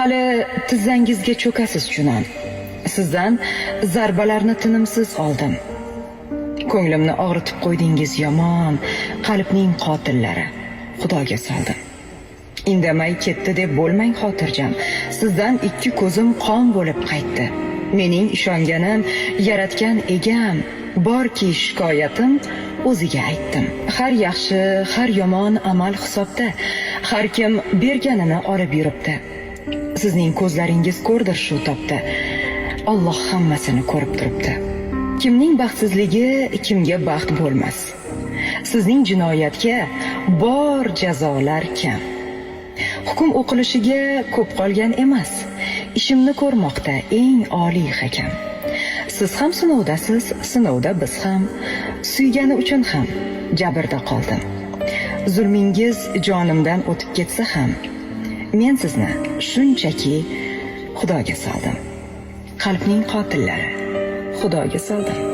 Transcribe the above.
Qali tizzangizga cho'kasiz chunon. Sizdan zarbalarni tinimsiz oldim. Ko'nglimni og'ritib qo'ydingiz yomon, qalbning qotillari. Xudoga soldim. Indamay ketdi deb bo'lmang xotirjam. Sizdan ikki ko'zim qon bo'lib qaytdi. Mening ishonganim yaratgan egam, borki shikoyatim o'ziga aytdim. Har yaxshi, har yomon amal hisobda. Har kim berganini olib yuribdi. Sizning ko'zlaringiz ko'rdir shu topda. Alloh hammasini ko'rib turibdi. Kimning baxtsizligi kimga baxt bo'lmas. Sizning jinoyatga bor jazolar kam. Hukm o'qilishiga ko'p qolgan emas. Ishimni ko'rmoqda eng oliy hakam. Siz ham sinovdasiz, sinovda biz ham. Suygani uchun ham jabrda qoldim. Zulmingiz jonimdan o'tib ketsa ham, men sizni shunchaki Xudoga soldim. Qalbning qotillari, Xudoga soldim.